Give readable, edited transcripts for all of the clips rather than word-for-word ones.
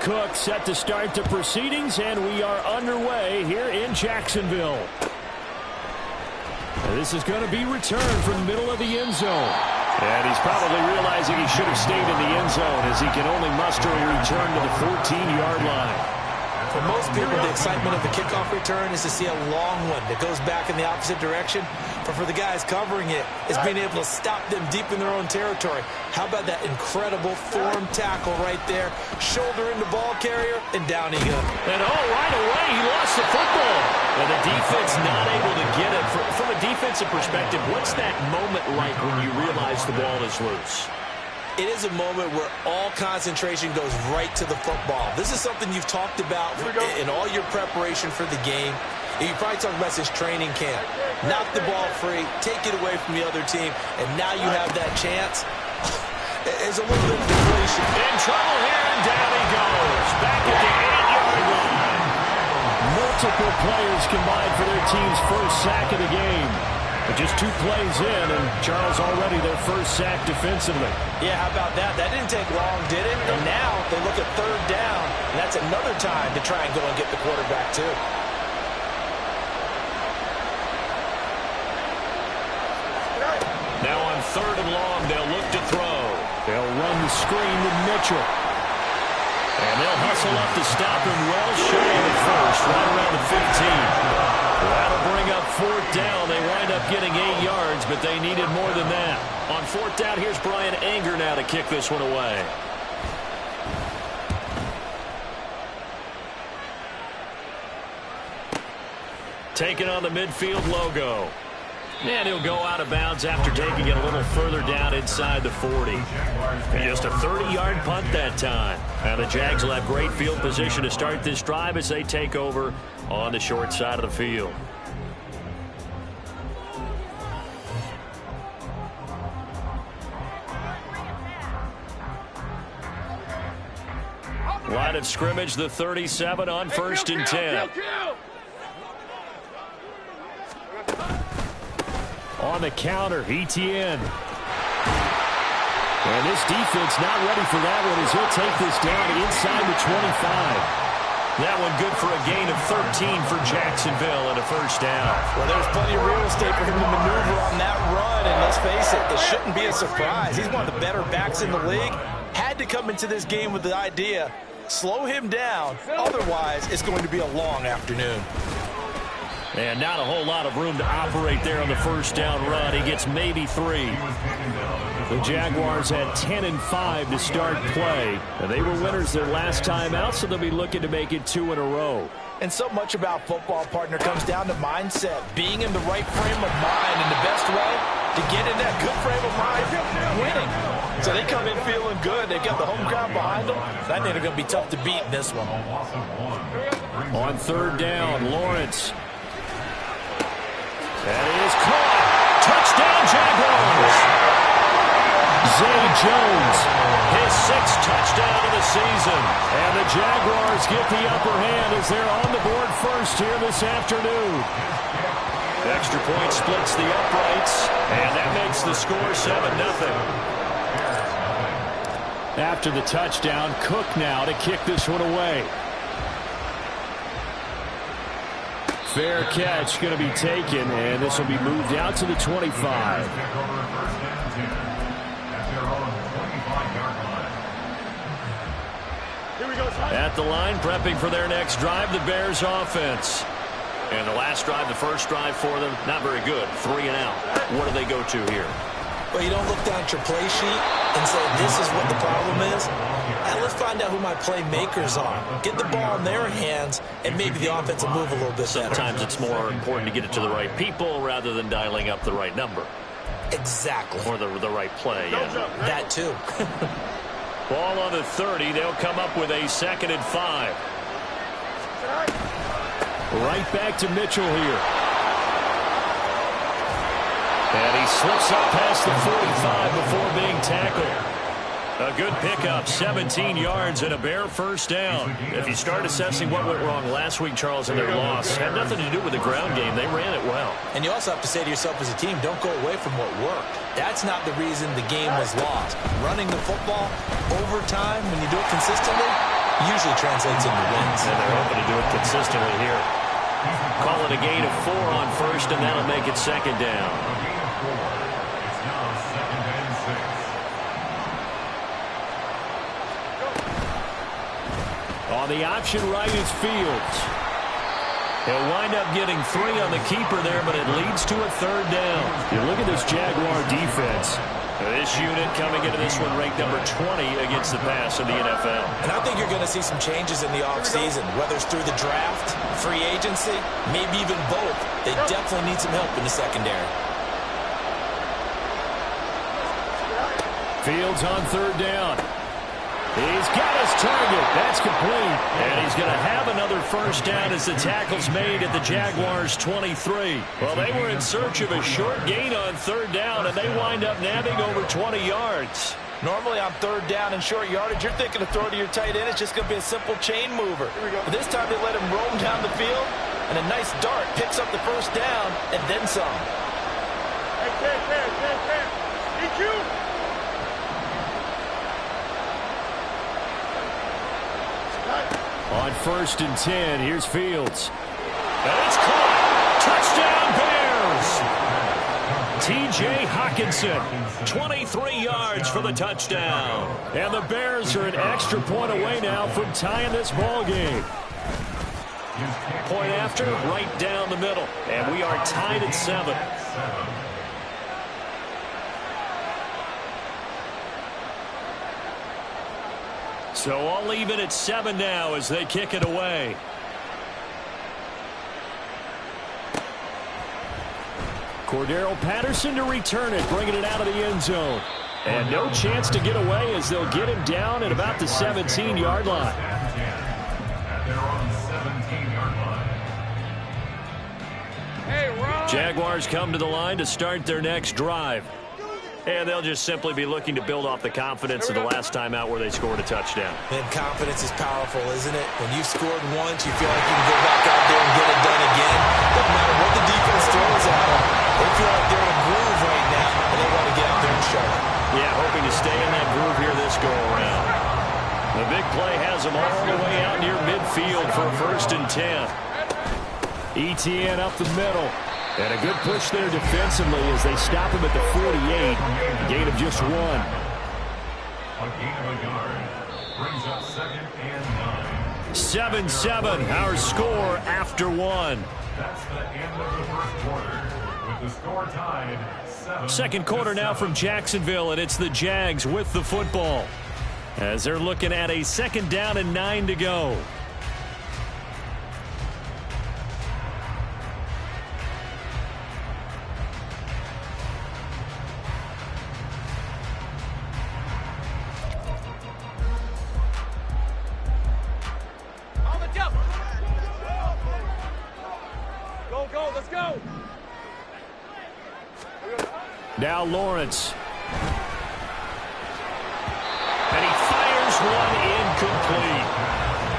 Cook set to start the proceedings, and we are underway here in Jacksonville. This is going to be returned from the middle of the end zone. And he's probably realizing he should have stayed in the end zone as he can only muster a return to the 14-yard line. For most people, the excitement of the kickoff return is to see a long one that goes back in the opposite direction. But for the guys covering it, it's being able to stop them deep in their own territory. How about that incredible form tackle right there? Shoulder into ball carrier, and down he goes. And right away, he lost the football. And the defense not able to get it. From a defensive perspective, what's that moment like when you realize the ball is loose? It is a moment where all concentration goes right to the football. This is something you've talked about in all your preparation for the game. And you probably talked about this training camp. Knock the ball free, take it away from the other team, and now you have that chance. There's a little bit of deflation. In trouble here, and down he goes. Back at the 8-yard line. Multiple players combined for their team's first sack of the game. But just 2 plays in, and Charles already their first sack defensively. Yeah, how about that? That didn't take long, did it? And now they look at 3rd down, and that's another time to try and go and get the quarterback, too. Now on 3rd and long, they'll look to throw. They'll run the screen with Mitchell. And they'll hustle up to stop him well shy of the first, right around the 15. That'll bring up 4th down. They wind up getting 8 yards, but they needed more than that. On 4th down, here's Brian Anger now to kick this one away. Taking on the midfield logo. And he'll go out of bounds after taking it a little further down inside the 40. And just a 30-yard punt that time. Now the Jags will have great field position to start this drive as they take over on the short side of the field. Line of scrimmage, the 37 on 1st and 10. On the counter, Etienne. And this defense not ready for that one as he'll take this down inside the 25. That one good for a gain of 13 for Jacksonville and a first down. Well, there's plenty of real estate for him to maneuver on that run, and let's face it, this shouldn't be a surprise. He's one of the better backs in the league. Had to come into this game with the idea, slow him down, otherwise it's going to be a long afternoon. And not a whole lot of room to operate there on the first down run. He gets maybe 3. The Jaguars had 10 and 5 to start play. And they were winners their last time out, so they'll be looking to make it 2 in a row. And so much about football, partner, comes down to mindset. Being in the right frame of mind, and the best way to get in that good frame of mind, winning. So they come in feeling good. They've got the home crowd behind them. I think they're going to be tough to beat in this one. On 3rd down, Lawrence. That is caught. Touchdown, Jaguars. Zay Jones, his 6th touchdown of the season. And the Jaguars get the upper hand as they're on the board first here this afternoon. Extra point splits the uprights, and that makes the score 7-0. After the touchdown, Cook now to kick this one away. Fair catch going to be taken, and this will be moved out to the 25. At the line, prepping for their next drive, the Bears offense. And the last drive, the first drive for them, not very good. 3 and out. What do they go to here? Well, you don't look down at your play sheet and say, this is what the problem is. And let's find out who my playmakers are. Get the ball in their hands, and maybe the offense will move a little bit better. Sometimes it's more important to get it to the right people rather than dialing up the right number. Exactly. Or the right play. Yeah. That too. Ball on the 30. They'll come up with a 2nd and 5. Right back to Mitchell here. And he slips up past the 45 before being tackled. A good pickup, 17 yards and a Bear first down. If you start assessing what went wrong last week, Charles, in their loss, had nothing to do with the ground game. They ran it well. And you also have to say to yourself as a team, don't go away from what worked. That's not the reason the game was lost. Running the football over time, when you do it consistently, usually translates into wins. And they're hoping to do it consistently here. Call it a gain of 4 on first, and that'll make it second down. On the option right is Fields. He'll wind up getting 3 on the keeper there, but it leads to a third down. You look at this Jaguar defense. This unit coming into this one ranked number 20 against the pass in the NFL. And I think you're going to see some changes in the offseason, whether it's through the draft, free agency, maybe even both. They definitely need some help in the secondary. Fields on third down. He's got his target. That's complete. And he's going to have another first down as the tackle's made at the Jaguars' 23. Well, they were in search of a short gain on third down, and they wind up nabbing over 20 yards. Normally on third down and short yardage, you're thinking to throw to your tight end. It's just going to be a simple chain mover. But this time they let him roam down the field, and a nice dart picks up the first down and then some. On first and 10, here's Fields. And it's caught. Touchdown, Bears. T.J. Hockenson, 23 yards for the touchdown. And the Bears are an extra point away now from tying this ball game. Point after, right down the middle. And we are tied at 7. So all even at 7 now as they kick it away. Cordero Patterson to return it, bringing it out of the end zone. And no chance to get away as they'll get him down at about the 17-yard line. Jaguars come to the line to start their next drive. And they'll just simply be looking to build off the confidence of the last time out where they scored a touchdown. And confidence is powerful, isn't it? When you've scored once, you feel like you can go back out there and get it done again. Doesn't matter what the defense throws at them. They feel like they're in a groove right now, and they want to get out there and show it. Yeah, hoping to stay in that groove here this go-around. The big play has them all the way out near midfield for first and 10. ETN up the middle. And a good push there defensively as they stop him at the 48. A gain of just 1. A gain of a yard brings up second and 9. 7-7, our score after 1. That's the end of the first quarter with the score tied 7. Second quarter now from Jacksonville, and it's the Jags with the football as they're looking at a second down and 9 to go. Now Lawrence. And he fires one incomplete.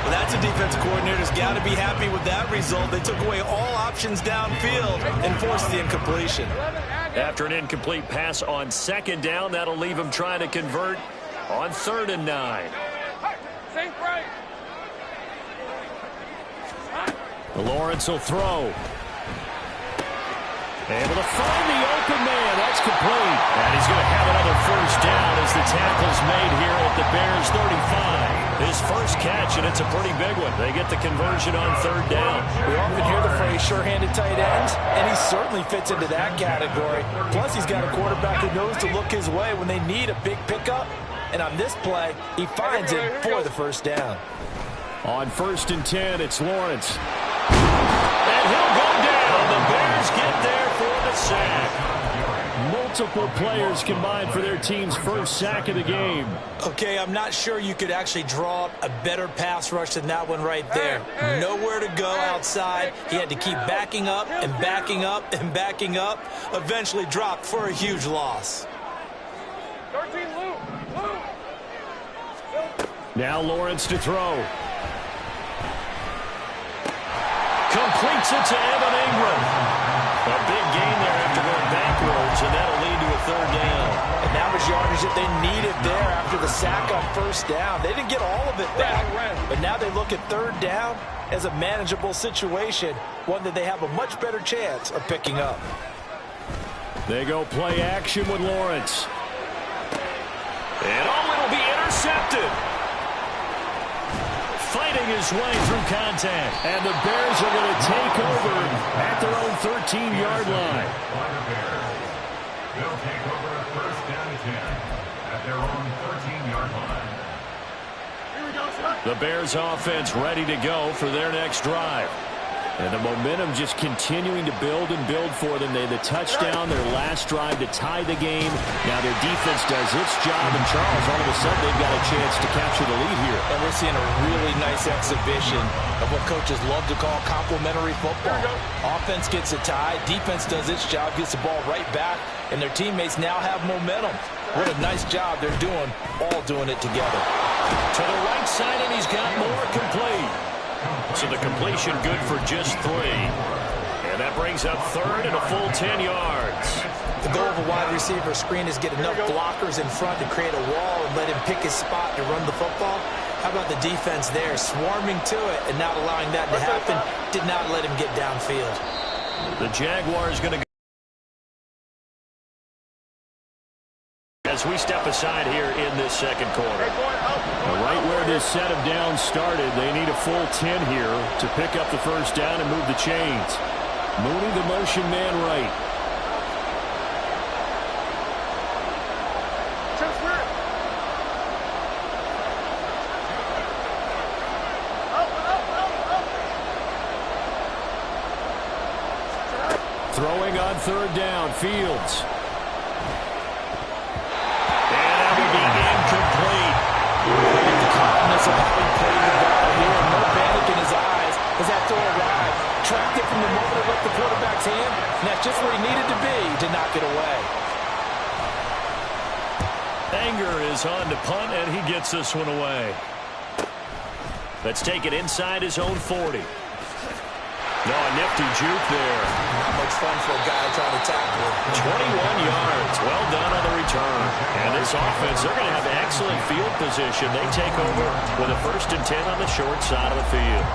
Well, that's a defensive coordinator's got to be happy with that result. They took away all options downfield and forced the incompletion. After an incomplete pass on second down, that'll leave him trying to convert on 3rd and 9. Lawrence will throw. Able to find the open man. That's complete. And he's going to have another first down as the tackle's made here at the Bears 35. His first catch, and it's a pretty big one. They get the conversion on 3rd down. We often hear the phrase sure-handed tight end, and he certainly fits into that category. Plus, he's got a quarterback who knows to look his way when they need a big pickup. And on this play, he finds it for the first down. On 1st and 10, it's Lawrence. And he'll go down. The Bears get there for the sack. Multiple players combined for their team's first sack of the game. Okay, I'm not sure you could actually draw up a better pass rush than that one right there. Nowhere to go outside. He had to keep backing up and backing up and backing up. Eventually dropped for a huge loss. Now Lawrence to throw. Completes it to Evan Ingram. A big gain there after going backwards, and that'll lead to a 3rd down. And that was yardage that they needed there after the sack on first down. They didn't get all of it back, but now they look at third down as a manageable situation, one that they have a much better chance of picking up. They go play action with Lawrence. And it'll be intercepted. Fighting his way through contact. And the Bears are going to take over at their own 13-yard line. They'll take over a first down and 10 at their own 13-yard line. The Bears offense ready to go for their next drive. And the momentum just continuing to build and build for them. They had the touchdown, their last drive to tie the game. Now their defense does its job, and Charles, all of a sudden, they've got a chance to capture the lead here. And we're seeing a really nice exhibition of what coaches love to call complementary football. Offense gets a tie, defense does its job, gets the ball right back, and their teammates now have momentum. What a nice job they're doing, all doing it together. To the right side, and he's got more complete. So the completion good for just 3. And that brings up third and a full 10 yards. The goal of a wide receiver screen is get enough blockers in front to create a wall and let him pick his spot to run the football. How about the defense there, swarming to it and not allowing that to happen, did not let him get downfield. The Jaguars going to go. As we step aside here in this second quarter. Right where this set of downs started, they need a full 10 here to pick up the first down and move the chains. Mooney, the motion man right. Throwing on third down, Fields. Incomplete. The confidence of having played the ball here, no panic in his eyes as that throw arrived. Tracked it from the moment it left the quarterback's hand, and that's just where he needed to be to knock it away. Anger is on to punt, and he gets this one away. Let's take it inside his own 40. No, a nifty juke there. Not much fun for a guy trying to tackle him. 21 yards. Well done on the return. And this offense, they're going to have excellent field position. They take over with a 1st and 10 on the short side of the field.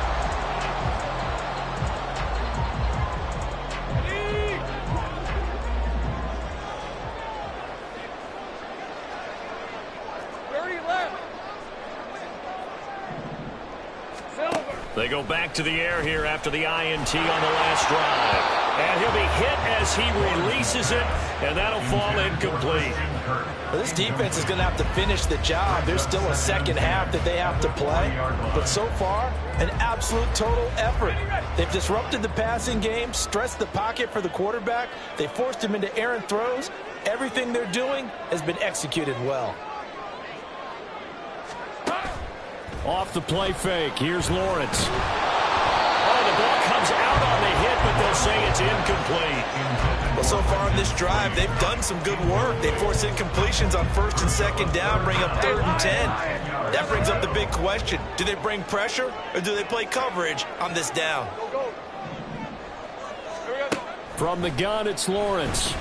They go back to the air here after the INT on the last drive. And he'll be hit as he releases it, and that'll fall incomplete. Well, this defense is going to have to finish the job. There's still a second half that they have to play. But so far, an absolute total effort. They've disrupted the passing game, stressed the pocket for the quarterback. They forced him into errant throws. Everything they're doing has been executed well. Off the play fake. Here's Lawrence. Oh, the ball comes out on the hit, but they'll say it's incomplete. Well, so far in this drive, they've done some good work. They force incompletions on 1st and 2nd down, bring up 3rd and 10. That brings up the big question. Do they bring pressure, or do they play coverage on this down? From the gun, it's Lawrence. And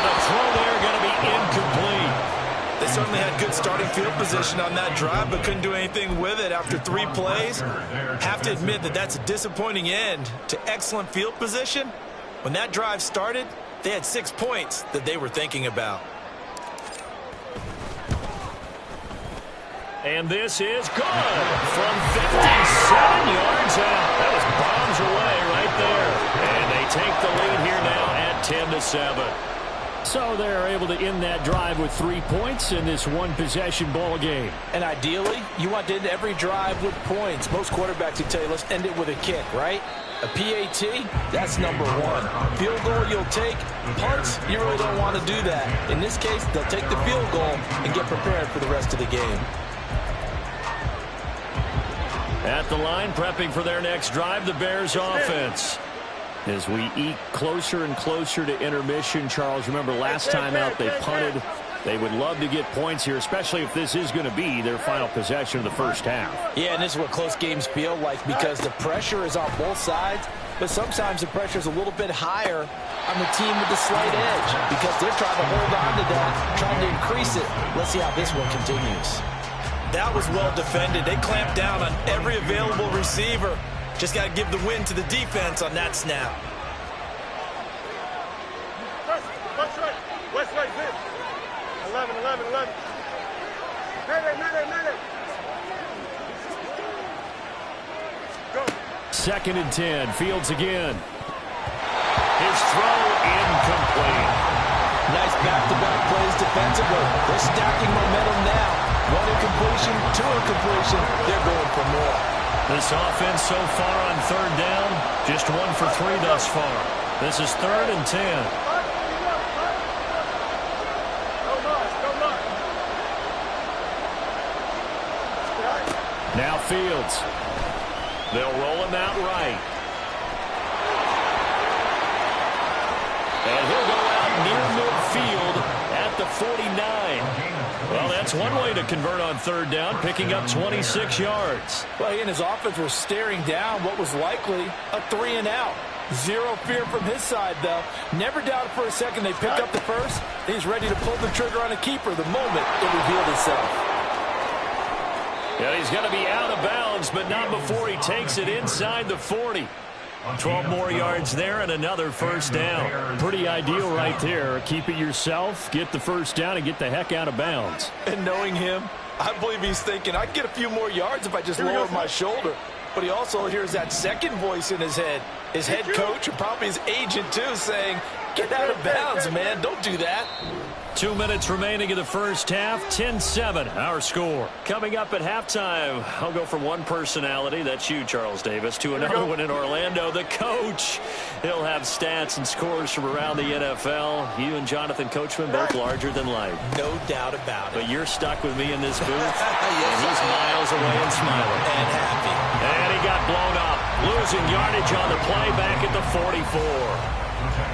the throw there going to be incomplete. They certainly had good starting field position on that drive, but couldn't do anything with it after 3 plays. Have to admit that that's a disappointing end to excellent field position. When that drive started, they had 6 points that they were thinking about. And this is good from 57 yards out. That was bombs away right there. And they take the lead here now at 10-7. So they're able to end that drive with 3 points in this one-possession ball game. And ideally, you want to end every drive with points. Most quarterbacks would tell you, let's end it with a kick, right? A PAT, that's number 1. Field goal you'll take. Punts, you really don't want to do that. In this case, they'll take the field goal and get prepared for the rest of the game. At the line, prepping for their next drive, the Bears offense. As we eke closer and closer to intermission, Charles, remember last time out they punted. They would love to get points here, especially if this is going to be their final possession of the first half. Yeah, and this is what close games feel like because the pressure is on both sides. but sometimes the pressure is a little bit higher on the team with the slight edge because they're trying to hold on to that, trying to increase it. Let's see how this one continues. That was well defended. They clamped down on every available receiver. Just got to give the win to the defense on that snap. West right, 11, 11, 11. Go. 2nd and 10. Fields again. His throw incomplete. Nice back-to-back plays defensively. They're stacking momentum now. 1 incompletion, 2 incompletion. They're going for more. This offense so far on 3rd down, just 1 for 3 thus far. This is 3rd and 10. Now Fields. They'll roll him out right. And he'll go out near midfield at the 49. Well, that's one way to convert on 3rd down, picking up 26 yards. Well, he and his offense were staring down what was likely a 3-and-out. Zero fear from his side, though. Never doubted for a second they picked up the first. He's ready to pull the trigger on a keeper the moment it revealed itself. Yeah, he's going to be out of bounds, but not before he takes it inside the 40. 12 more yards there and another 1st down. Pretty ideal right there. Keep it yourself, get the 1st down, and get the heck out of bounds. And knowing him, I believe he's thinking, I can get a few more yards if I just lower my shoulder. But he also hears that second voice in his head. His head coach and probably his agent, too, saying, get out of bounds, man. Don't do that. 2 minutes remaining in the 1st half. 10-7, our score. Coming up at halftime, I'll go from one personality, that's you, Charles Davis, to another one in Orlando, the coach. He'll have stats and scores from around the NFL. You and Jonathan Coachman, both larger than life. No doubt about it. But you're stuck with me in this booth, and he's miles away and smiling. And happy. And he got blown up, losing yardage on the play back at the 44.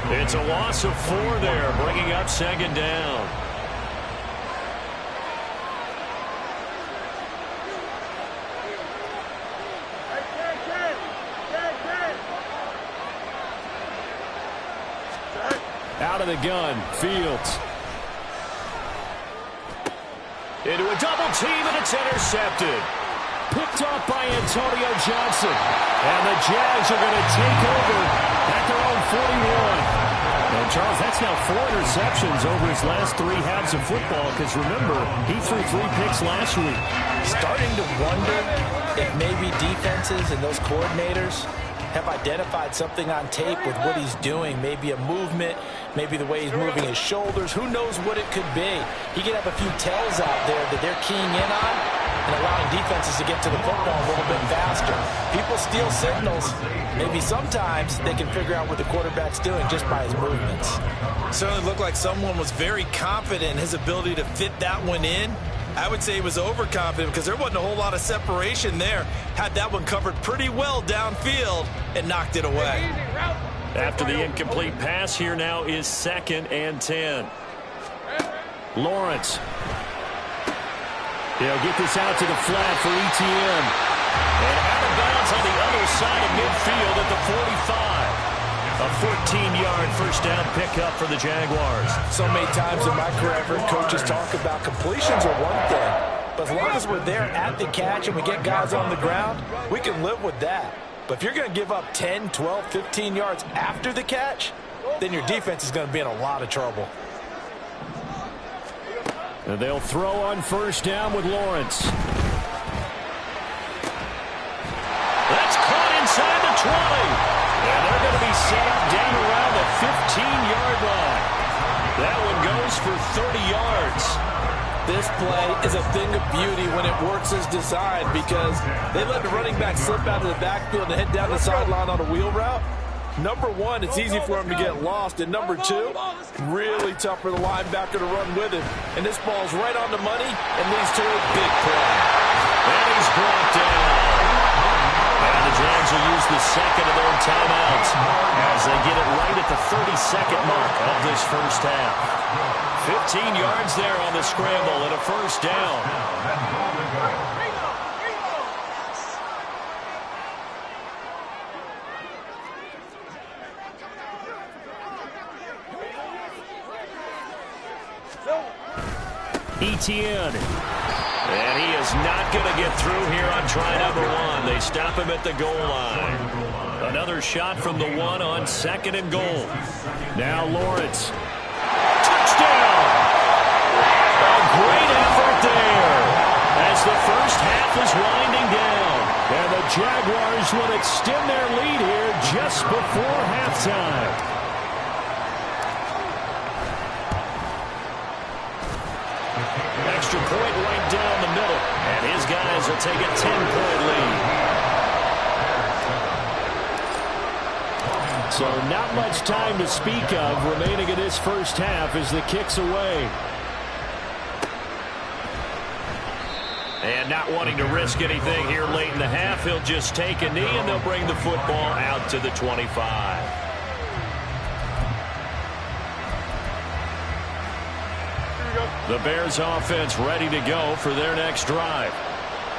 It's a loss of 4 there, bringing up 2nd down. Out of the gun, Fields. Into a double team, and it's intercepted. Picked off by Antonio Johnson. And the Jags are going to take over at their own 41. And Charles, that's now 4 interceptions over his last 3 halves of football, because remember, he threw 3 picks last week. Starting to wonder if maybe defenses and those coordinators have identified something on tape with what he's doing. Maybe a movement, maybe the way he's moving his shoulders. Who knows what it could be? He could have a few tells out there that they're keying in on and allowing defenses to get to the football a little bit faster. People steal signals. Maybe sometimes they can figure out what the quarterback's doing just by his movements. Certainly looked like someone was very confident in his ability to fit that one in. I would say he was overconfident because there wasn't a whole lot of separation there. Had that one covered pretty well downfield and knocked it away. After the incomplete pass, here now is 2nd and 10. Lawrence. He'll get this out to the flat for Etienne. And out of bounds on the other side of midfield at the 45. A 14-yard 1st down pickup for the Jaguars. So many times in my career, I've heard coaches talk about completions are one thing. But as long as we're there at the catch and we get guys on the ground, we can live with that. But if you're going to give up 10, 12, 15 yards after the catch, then your defense is going to be in a lot of trouble. And they'll throw on 1st down with Lawrence. That's caught inside the 20. And they're going to be set up down around the 15-yard line. That one goes for 30 yards. This play is a thing of beauty when it works as designed because they let the running back slip out of the backfield and head down the sideline on a wheel route. Number one, it's easy for him to get lost. And number two, really tough for the linebacker to run with him. And this ball's right on the money and leads to a big play. And he's brought down. And the Jags will use the second of their timeouts as they get it right at the 30-second mark of this 1st half. 15 yards there on the scramble and a 1st down. Etienne. And he is not going to get through here on try number 1. They stop him at the goal line. Another shot from the 1 on 2nd and goal. Now Lawrence. Touchdown! A great effort there as the first half is winding down. And the Jaguars will extend their lead here just before halftime. Extra point right down the middle. And his guys will take a 10-point lead. So not much time to speak of remaining in this first half as the kick's away. And not wanting to risk anything here late in the half, he'll just take a knee and they'll bring the football out to the 25. The Bears offense ready to go for their next drive.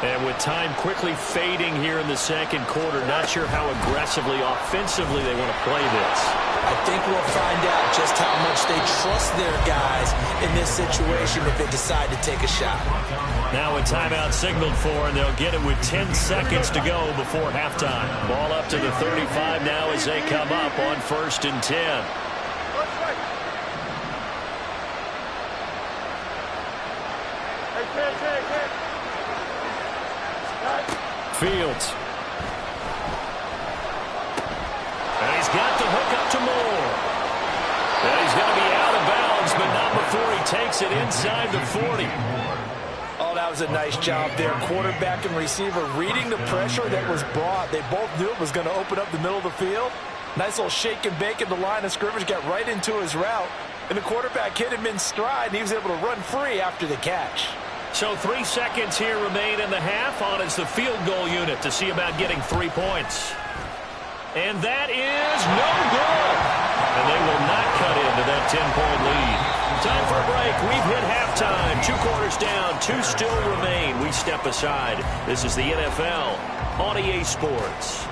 And with time quickly fading here in the second quarter, not sure how aggressively, offensively they want to play this. I think we'll find out just how much they trust their guys in this situation if they decide to take a shot. Now a timeout signaled for, and they'll get it with 10 seconds to go before halftime. Ball up to the 35 now as they come up on 1st and 10. Fields. And he's got the hook up to Moore. And he's going to be out of bounds, but not before he takes it inside the 40. Oh, that was a nice job there. Quarterback and receiver reading the pressure that was brought. They both knew it was going to open up the middle of the field. Nice little shake and bake at the line of scrimmage, got right into his route. And the quarterback hit him in stride, and he was able to run free after the catch. So 3 seconds here remain in the half. On is the field goal unit to see about getting 3 points. And that is no good. And they will not cut into that 10-point lead. Time for a break. We've hit halftime. 2 quarters down. 2 still remain. We step aside. This is the NFL on EA Sports.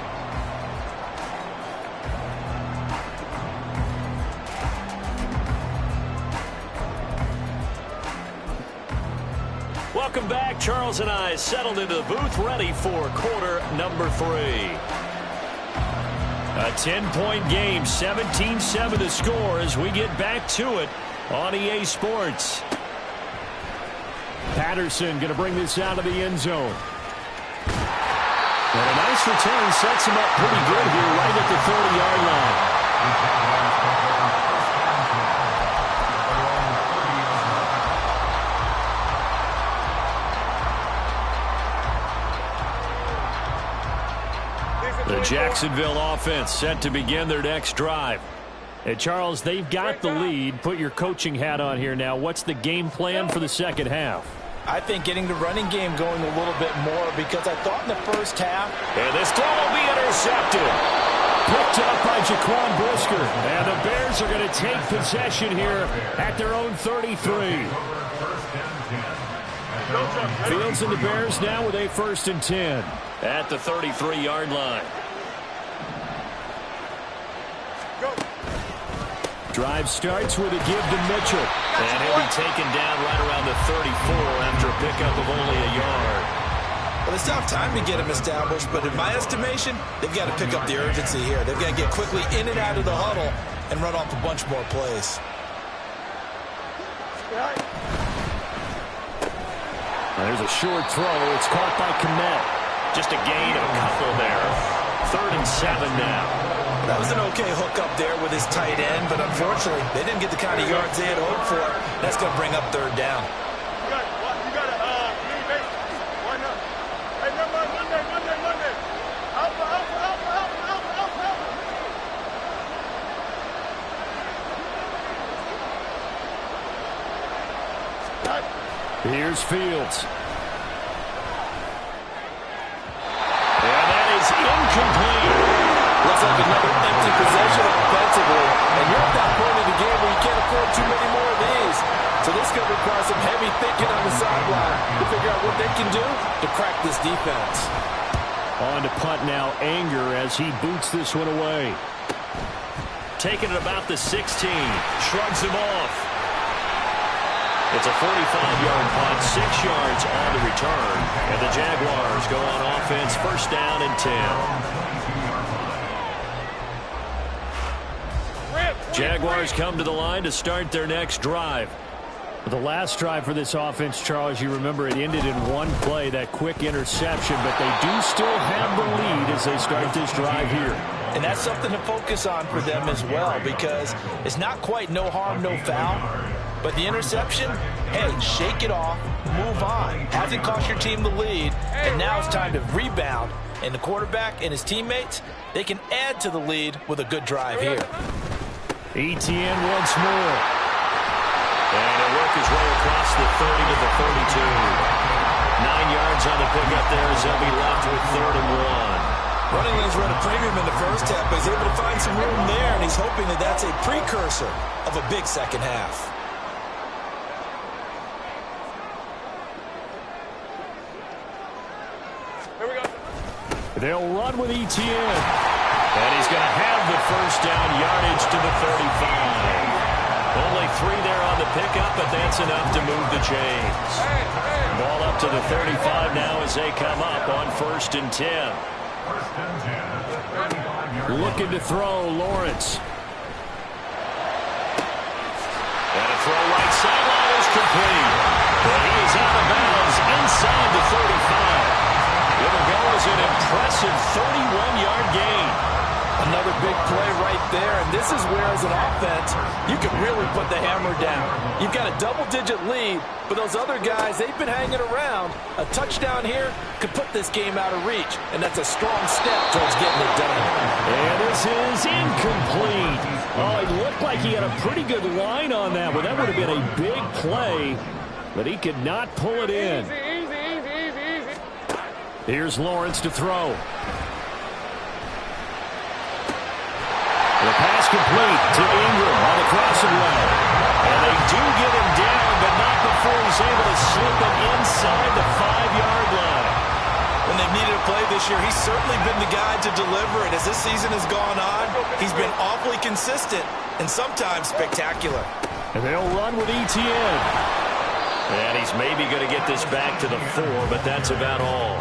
Welcome back. Charles and I settled into the booth ready for quarter number 3. A 10-point game, 17-7 to score as we get back to it on EA Sports. Patterson going to bring this out of the end zone. And a nice return sets him up pretty good here right at the 30-yard line. The Jacksonville offense set to begin their next drive. And Charles, they've got the lead. Put your coaching hat on here now. What's the game plan for the second half? I think getting the running game going a little bit more because I thought in the first half. And this throw will be intercepted. Picked up by Jaquan Brisker. And the Bears are going to take possession here at their own 33. Fields and the Bears now with a 1st and 10 at the 33-yard line. Drive starts with a give to Mitchell. And he'll be taken down right around the 34 after a pickup of only a yard. Well, it's not time to get him established, but in my estimation, they've got to pick up the urgency here. They've got to get quickly in and out of the huddle and run off a bunch more plays. There's a short throw. It's caught by Kmet. Just a gain of a couple there. 3rd and 7 now. That was an okay hookup there with his tight end, but unfortunately, they didn't get the kind of yards they had hoped for. That's going to bring up 3rd down. Here's Fields. And that is incomplete. Looks like another empty possession offensively. And you're at that point in the game where you can't afford too many more of these. So this is going to require some heavy thinking on the sideline to figure out what they can do to crack this defense. On to punt now, Anger as he boots this one away. Taking it about the 16. Shrugs him off. It's a 45-yard punt, 6 yards on the return. And the Jaguars go on offense, first down and 10. Jaguars come to the line to start their next drive. The last drive for this offense, Charles, you remember it ended in one play, that quick interception, but they do still have the lead as they start this drive here. And that's something to focus on for them as well, because it's not quite no harm, no foul. But the interception, hey, shake it off, move on. Hasn't cost your team the lead, and now it's time to rebound. And the quarterback and his teammates, they can add to the lead with a good drive here. Etienne once more. And he'll work his way across the 30 to the 32. 9 yards on the pickup there as they'll be left with 3rd and 1. Running lanes were at a premium in the first half, but he's able to find some room there, and he's hoping that that's a precursor of a big second half. They'll run with Etienne. And he's going to have the first down, yardage to the 35. Only 3 there on the pickup, but that's enough to move the chains. Ball up to the 35 now as they come up on 1st and 10. Looking to throw, Lawrence. And a throw right sideline is complete. But he is out of bounds inside the 35. It'll go as an impressive 31-yard gain. Another big play right there, and this is where, as an offense, you can really put the hammer down. You've got a double-digit lead, but those other guys, they've been hanging around. A touchdown here could put this game out of reach, and that's a strong step towards getting it done. And this is incomplete. Oh, it looked like he had a pretty good line on that, but that would have been a big play, but he could not pull it in. Here's Lawrence to throw. The pass complete to Ingram on the crossing route. And they do get him down, but not before he's able to slip it inside the 5-yard line. When they've needed a play this year, he's certainly been the guy to deliver it. As this season has gone on, he's been awfully consistent and sometimes spectacular. And they'll run with Etienne. And he's maybe going to get this back to the 4, but that's about all.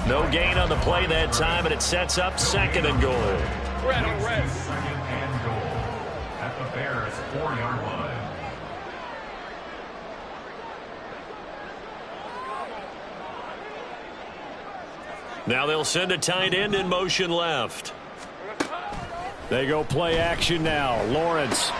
No gain on the play that time, and it sets up 2nd and goal. Second and goal at the Bears' 4-yard line. Now they'll send a tight end in motion left. They go play action now. Lawrence.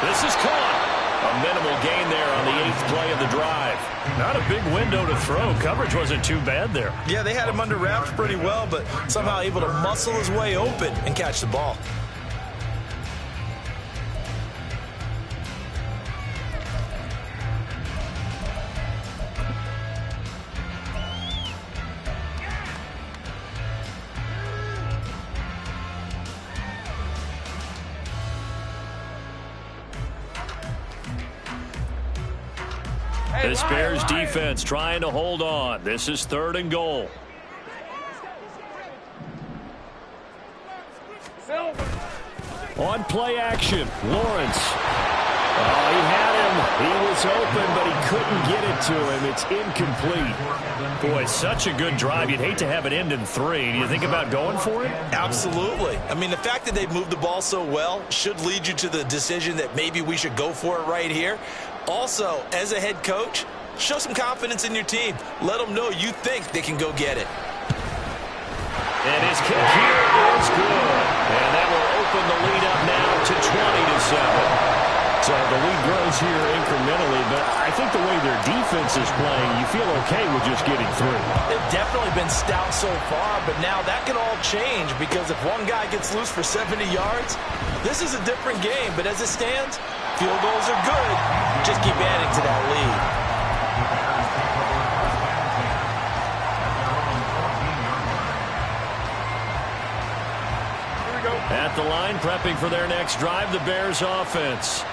This is caught. A minimal gain there on the 8th play of the drive. Not a big window to throw. Coverage wasn't too bad there. Yeah, they had him under wraps pretty well, but somehow able to muscle his way open and catch the ball. This Bears defense trying to hold on. This is 3rd and goal. On play action, Lawrence. Oh, he had him. He was open, but he couldn't get it to him. It's incomplete. Boy, such a good drive. You'd hate to have it end in 3. Do you think about going for it? Absolutely. I mean, the fact that they've moved the ball so well should lead you to the decision that maybe we should go for it right here. Also, as a head coach, show some confidence in your team. Let them know you think they can go get it. And his kick here is good. And that will open the lead up now to 20-7. So the lead grows here incrementally, but I think the way their defense is playing, you feel okay with just getting through. They've definitely been stout so far, but now that can all change because if one guy gets loose for 70 yards, this is a different game. But as it stands, field goals are good. Just keep adding to that lead. At the line, prepping for their next drive, the Bears offense.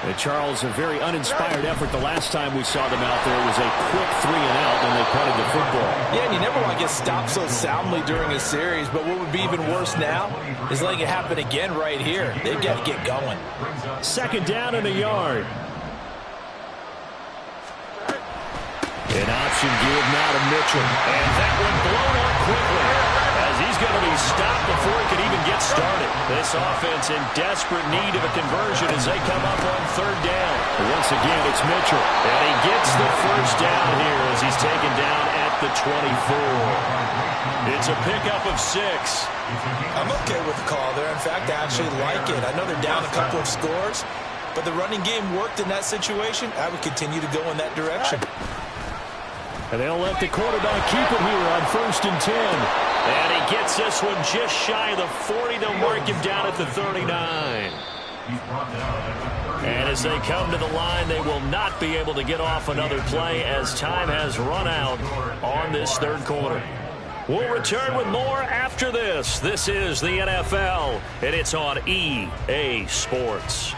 And Charles, a very uninspired effort the last time we saw them out there. It was a quick 3-and-out when they punted the football. Yeah, and you never want to get stopped so soundly during a series, but what would be even worse now is letting it happen again right here. They've got to get going. 2nd down and a yard. An option give now to Mitchell. And that one blown up quickly as he's going to be stopped before he can even get started. This offense in desperate need of a conversion as they come up on third down. Once again, it's Mitchell. And he gets the first down here as he's taken down at the 24. It's a pickup of 6. I'm okay with the call there. In fact, I actually like it. I know they're down a couple of scores, but the running game worked in that situation. I would continue to go in that direction. And they'll let the quarterback keep it here on 1st and 10. And he gets this one just shy of the 40. They'll mark him down at the 39. And as they come to the line, they will not be able to get off another play as time has run out on this third quarter. We'll return with more after this. This is the NFL, and it's on EA Sports.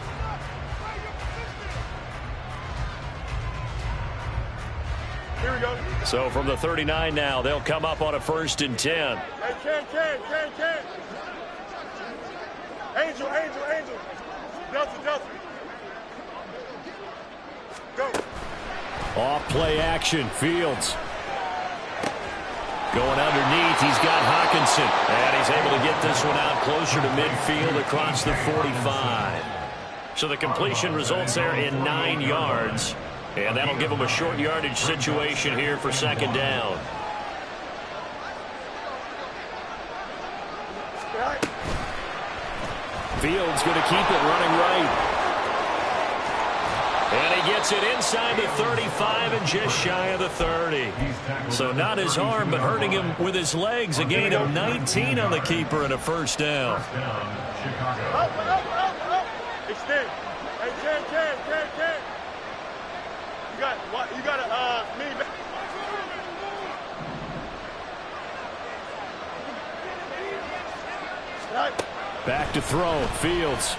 Here we go. So from the 39 now, they'll come up on a 1st and 10. Hey, Ken. Angel. Delta. Go. Off play action, Fields. Going underneath, he's got Hockenson. And he's able to get this one out closer to midfield across the 45. So the completion results there in 9 yards. And that'll give him a short yardage situation here for 2nd down. Fields going to keep it running right. And he gets it inside the 35 and just shy of the 30. So not his arm, but hurting him with his legs. A gain of 19 on the keeper and a 1st down. Extend. Hey, Ken. You got to me back. Back to throw. Fields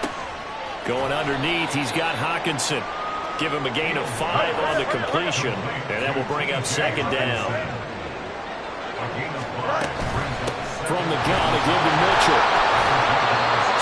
going underneath. He's got Hockenson. Give him a gain of 5 on the completion, and that will bring up 2nd down. From the gun, a give to Mitchell.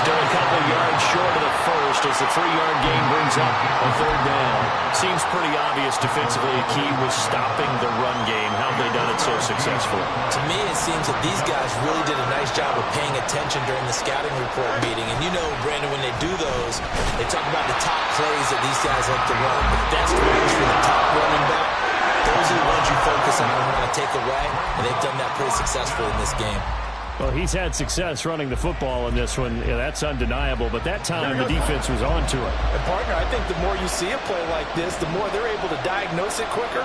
Still a couple yards short of the first as the 3-yard gain brings up a 3rd down. Seems pretty obvious defensively a key was stopping the run game. How have they done it so successfully? To me, it seems that these guys really did a nice job of paying attention during the scouting report meeting. And you know, Brandon, when they do those, they talk about the top plays that these guys like to run. The best plays for the top running back, those are the ones you focus on and want to take away. And they've done that pretty successfully in this game. Well, he's had success running the football in this one. Yeah, that's undeniable. But that time, the defense was on to it. And, partner, I think the more you see a play like this, the more they're able to diagnose it quicker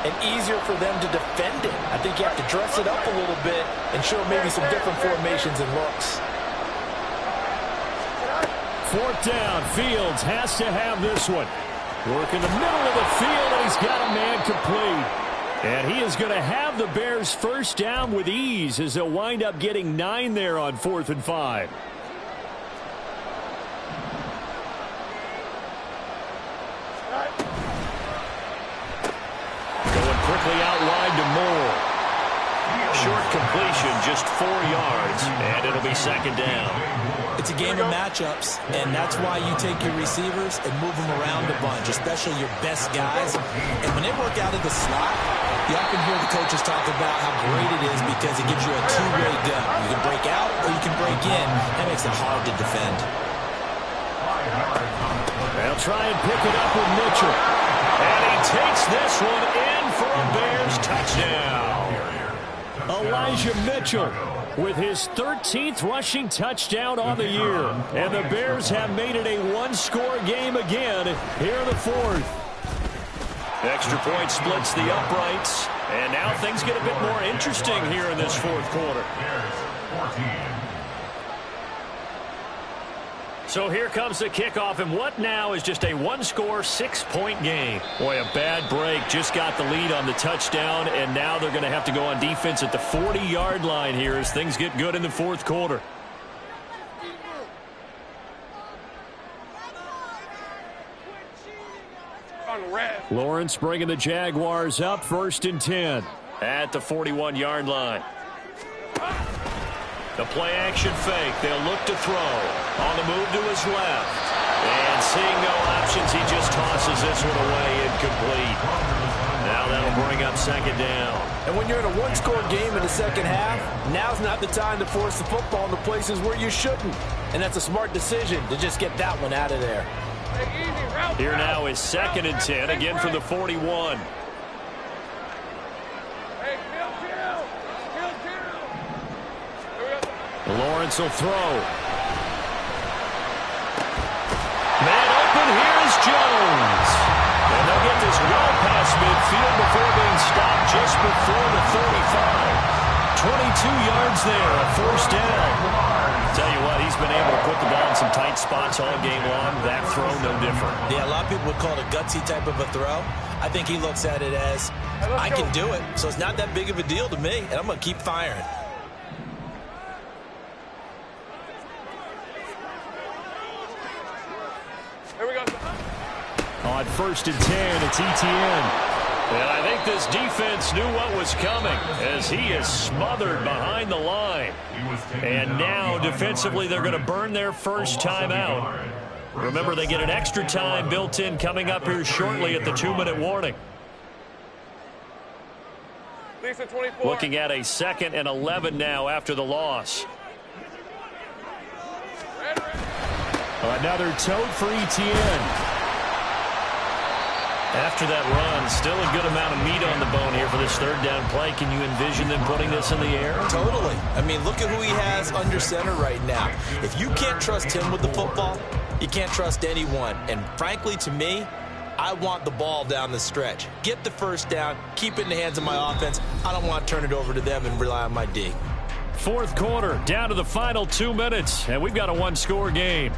and easier for them to defend it. I think you have to dress it up a little bit and show maybe some different formations and looks. 4th down. Fields has to have this one. Work in the middle of the field, and he's got a man complete. And he is going to have the Bears 1st down with ease as they'll wind up getting 9 there on 4th and 5. Going quickly out wide to Moore. Short completion, just 4 yards, and it'll be 2nd down. It's a game of matchups, and that's why you take your receivers and move them around a bunch, especially your best guys. And when they work out of the slot, you often hear the coaches talk about how great it is because it gives you a two-way go. You can break out or you can break in. That makes it hard to defend. They'll try and pick it up with Mitchell. And he takes this one in for a Bears touchdown. Elijah Mitchell with his 13th rushing touchdown on the year. And the Bears have made it a one-score game again here in the 4th. Extra point splits the uprights. And now things get a bit more interesting here in this 4th quarter. So here comes the kickoff, and what now is just a one-score, 6-point game. Boy, a bad break. Just got the lead on the touchdown, and now they're going to have to go on defense at the 40-yard line here as things get good in the 4th quarter. Lawrence bringing the Jaguars up 1st and 10 at the 41-yard line. The play-action fake. They'll look to throw. On the move to his left. And seeing no options, he just tosses this one away incomplete. Now that'll bring up second down. And when you're in a one-score game in the second half, now's not the time to force the football in the places where you shouldn't. And that's a smart decision to just get that one out of there. Here now is 2nd and 10, again from the 41. Lawrence will throw. Man open, here's Jones. And they'll get this well past midfield before being stopped just before the 35. 22 yards there, a first down. Tell you what, he's been able to put the ball in some tight spots all game long. That throw, no different. Yeah, a lot of people would call it a gutsy type of a throw. I think he looks at it as, I can do it, so it's not that big of a deal to me, and I'm going to keep firing. On 1st and 10, it's Etienne. And I think this defense knew what was coming as he is smothered behind the line. And now defensively they're going to burn their first time out. Remember, they get an extra time built in coming up here shortly at the 2-minute warning. Looking at a 2nd and 11 now after the loss. Another tote for Etienne. After that run, still a good amount of meat on the bone here for this 3rd down play. Can you envision them putting this in the air? Totally. I mean, look at who he has under center right now. If you can't trust him with the football, you can't trust anyone. And frankly, to me, I want the ball down the stretch. Get the first down, keep it in the hands of my offense. I don't want to turn it over to them and rely on my D. 4th quarter, down to the final 2 minutes, and we've got a 1-score game.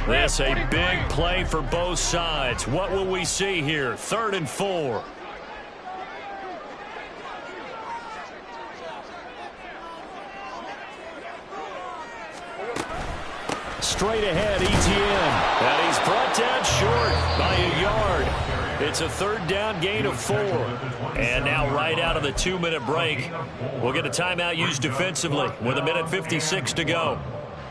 This a big play for both sides. What will we see here? 3rd and 4. Straight ahead, Etienne. And he's brought down short by a yard. It's a 3rd down gain of 4. And now right out of the 2-minute break, we'll get a timeout used defensively with 1:56 to go.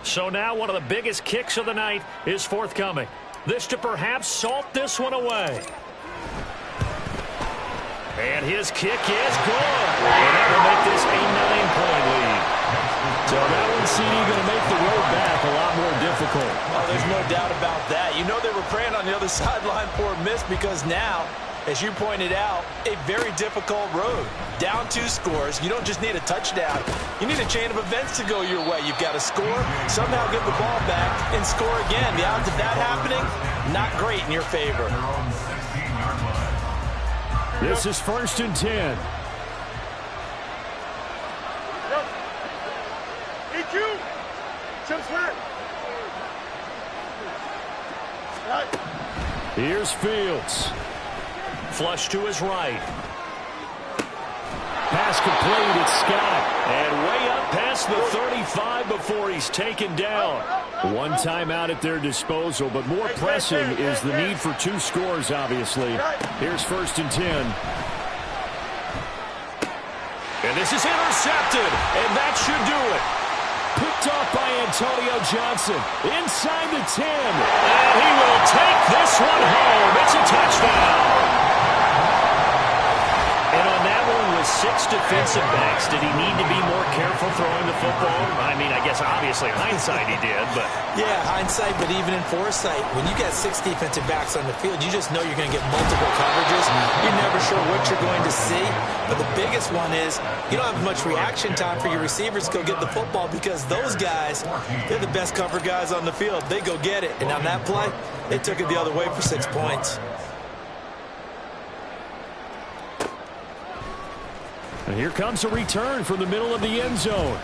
So now one of the biggest kicks of the night is forthcoming. This to perhaps salt this one away. And his kick is good. And that will make this a 9-point lead. So that one, CD, going to make the road back a lot more difficult. Oh, there's no doubt about that. You know they were praying on the other sideline for a miss because now, as you pointed out, a very difficult road. Down 2 scores. You don't just need a touchdown. You need a chain of events to go your way. You've got to score, somehow get the ball back, and score again. The odds of that happening, not great in your favor. This is 1st and 10. EQ! Chip flat! Here's Fields. Flush to his right. Pass complete, it's Scott. And way up past the 35 before he's taken down. One timeout at their disposal, but more pressing is the need for 2 scores, obviously. Here's 1st and 10. And this is intercepted, and that should do it. Picked off by Antonio Johnson. Inside the 10. And he will take this one home. It's a touchdown. And on that one with 6 defensive backs, did he need to be more careful throwing the football? I mean, I guess obviously hindsight he did, but... Yeah, hindsight, but even in foresight, when you got 6 defensive backs on the field, you just know you're going to get multiple coverages. You're never sure what you're going to see. But the biggest one is you don't have much reaction time for your receivers to go get the football because those guys, they're the best cover guys on the field. They go get it. And on that play, they took it the other way for 6 points. And here comes a return from the middle of the end zone.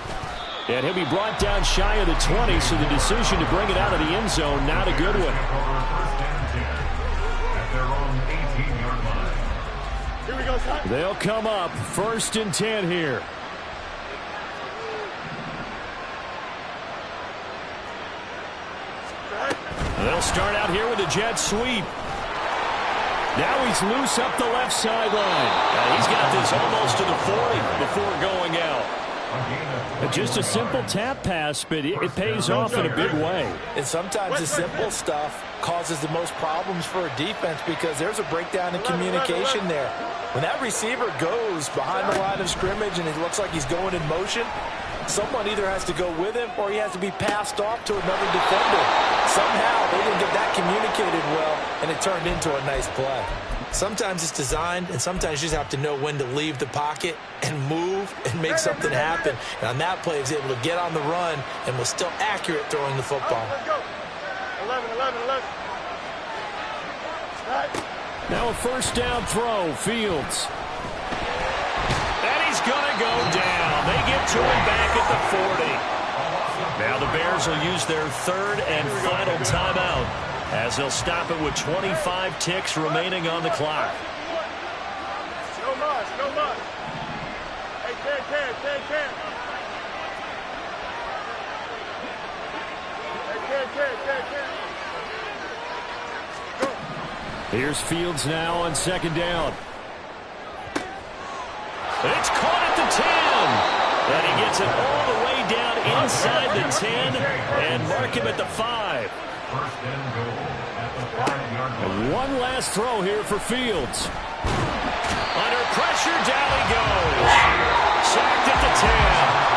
And he'll be brought down shy of the 20, so the decision to bring it out of the end zone, not a good one. Here we go, son. They'll come up 1st and 10 here. They'll start out here with a jet sweep. Now he's loose up the left sideline. He's got this almost to the 40 before going out. Just a simple tap pass, but it pays off in a big way. And sometimes the simple stuff causes the most problems for a defense because there's a breakdown in communication there. When that receiver goes behind the line of scrimmage and it looks like he's going in motion, someone either has to go with him or he has to be passed off to another defender. Somehow they didn't get that communicated well, and it turned into a nice play. Sometimes it's designed, and sometimes you just have to know when to leave the pocket and move and make something happen. And on that play, he was able to get on the run and was still accurate throwing the football. Let's go. 11. Now a first down throw, Fields. And he's going to go down. They get to him back at the 40. Now the Bears will use their third and final timeout as they'll stop it with 25 ticks remaining on the clock. No much. Hey, Ken. Go. Here's Fields now on second down. It's caught at the 10. And he gets it all the way down inside the 10 and mark him at the 5. First and goal at the 5-yard line. And one last throw here for Fields. Under pressure, down he goes. Sacked at the 10.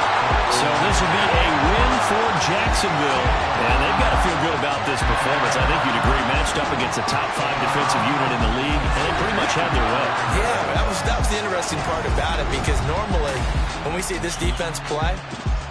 So this will be a win for Jacksonville. And they've got to feel good about this performance. I think you'd agree, matched up against a top 5 defensive unit in the league, and they pretty much had their way. Yeah, that was the interesting part about it, because normally when we see this defense play,